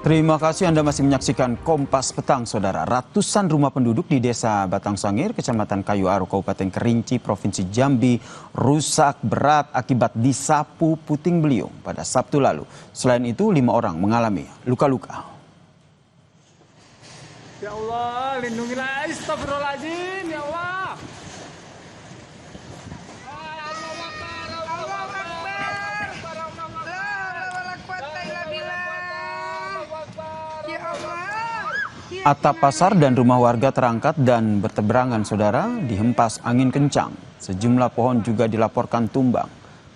Terima kasih Anda masih menyaksikan Kompas Petang, Saudara. Ratusan rumah penduduk di Desa Batang Sangir, Kecamatan Kayu Aro, Kabupaten Kerinci, Provinsi Jambi, rusak berat akibat disapu puting beliung pada Sabtu lalu. Selain itu, 5 orang mengalami luka-luka. Ya Allah, lindungilah, astagfirullahaladzim, ya Allah. Atap pasar dan rumah warga terangkat dan berteberangan, Saudara, dihempas angin kencang. Sejumlah pohon juga dilaporkan tumbang.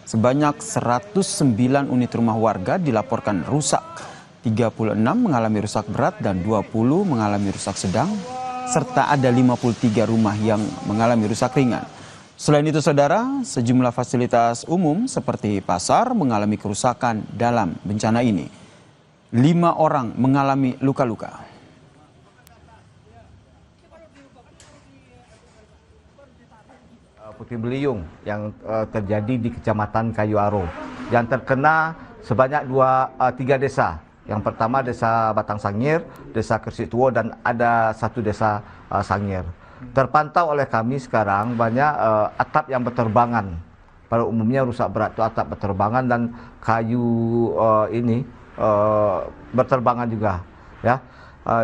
Sebanyak 109 unit rumah warga dilaporkan rusak. 36 mengalami rusak berat dan 20 mengalami rusak sedang, serta ada 53 rumah yang mengalami rusak ringan. Selain itu, Saudara, sejumlah fasilitas umum seperti pasar mengalami kerusakan dalam bencana ini. 5 orang mengalami luka-luka. Puting beliung yang terjadi di Kecamatan Kayu Aro. Yang terkena sebanyak 3 desa. Yang pertama Desa Batang Sangir, Desa Kersituo, dan ada 1 desa Sangir. Terpantau oleh kami sekarang banyak atap yang berterbangan. Pada umumnya rusak berat itu atap berterbangan dan kayu ini berterbangan juga. Ya.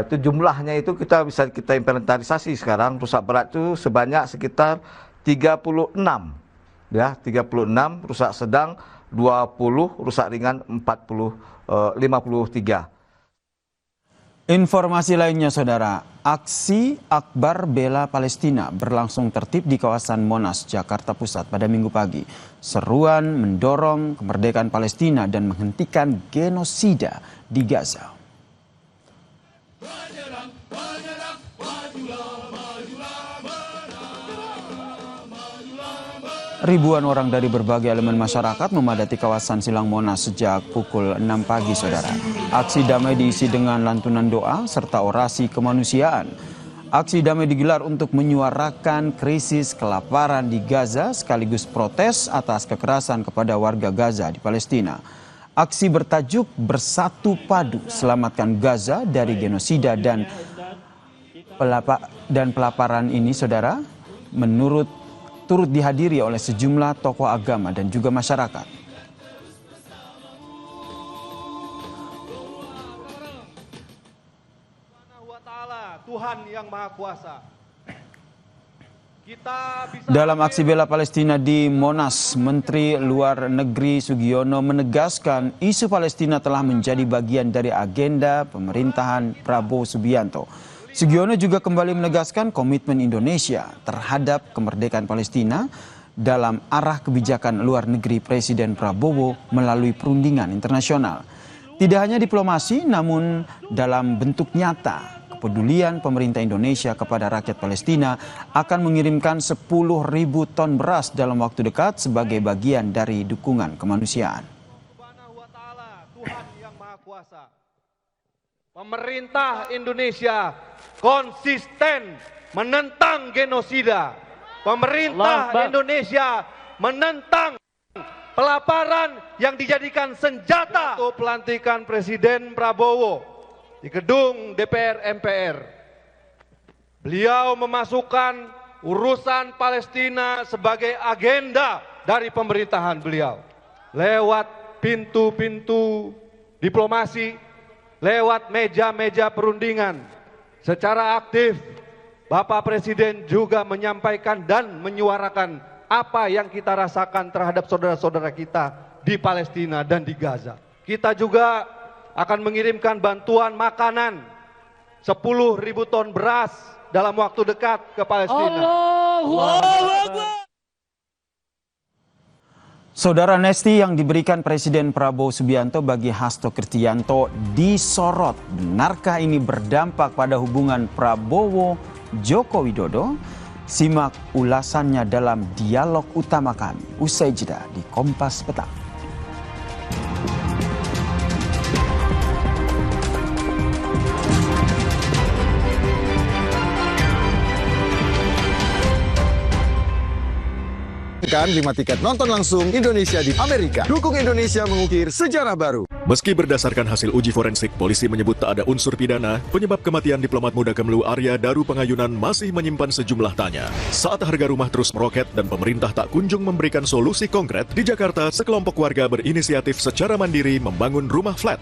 Itu jumlahnya itu bisa kita inventarisasi sekarang. Rusak berat itu sebanyak sekitar 36, ya, 36, rusak sedang 20, rusak ringan 53. Informasi lainnya, Saudara, aksi Akbar Bela Palestina berlangsung tertib di kawasan Monas, Jakarta Pusat pada Minggu pagi. Seruan mendorong kemerdekaan Palestina dan menghentikan genosida di Gaza. Ribuan orang dari berbagai elemen masyarakat memadati kawasan Silang Monas sejak pukul 6 pagi, Saudara. Aksi damai diisi dengan lantunan doa serta orasi kemanusiaan. Aksi damai digelar untuk menyuarakan krisis kelaparan di Gaza sekaligus protes atas kekerasan kepada warga Gaza di Palestina. Aksi bertajuk Bersatu Padu Selamatkan Gaza dari Genosida dan pelaparan ini, Saudara, turut dihadiri oleh sejumlah tokoh agama dan juga masyarakat. Tuhan yang Maha Kuasa. Dalam aksi bela Palestina di Monas, Menteri Luar Negeri Sugiono menegaskan isu Palestina telah menjadi bagian dari agenda pemerintahan Prabowo Subianto. Sugiono juga kembali menegaskan komitmen Indonesia terhadap kemerdekaan Palestina dalam arah kebijakan luar negeri Presiden Prabowo melalui perundingan internasional. Tidak hanya diplomasi, namun dalam bentuk nyata, kepedulian pemerintah Indonesia kepada rakyat Palestina akan mengirimkan 10.000 ton beras dalam waktu dekat sebagai bagian dari dukungan kemanusiaan. Tuhan yang Maha Kuasa. Pemerintah Indonesia konsisten menentang genosida. Pemerintah Indonesia menentang pelaparan yang dijadikan senjata untuk pelantikan Presiden Prabowo di gedung DPR MPR. Beliau memasukkan urusan Palestina sebagai agenda dari pemerintahan beliau. Lewat pintu-pintu diplomasi, lewat meja-meja perundingan, secara aktif Bapak Presiden juga menyampaikan dan menyuarakan apa yang kita rasakan terhadap saudara-saudara kita di Palestina dan di Gaza. Kita juga akan mengirimkan bantuan makanan 10.000 ton beras dalam waktu dekat ke Palestina. Saudara, amnesti yang diberikan Presiden Prabowo Subianto bagi Hasto Kristianto disorot. Benarkah ini berdampak pada hubungan Prabowo-Joko Widodo? Simak ulasannya dalam dialog utama kami usai jeda di Kompas Petang. Kan 5 tiket nonton langsung Indonesia di Amerika. Dukung Indonesia mengukir sejarah baru. Meski berdasarkan hasil uji forensik, polisi menyebut tak ada unsur pidana, penyebab kematian diplomat muda Kemlu Arya Daru Pengayunan masih menyimpan sejumlah tanya. Saat harga rumah terus meroket dan pemerintah tak kunjung memberikan solusi konkret, di Jakarta sekelompok warga berinisiatif secara mandiri membangun rumah flat.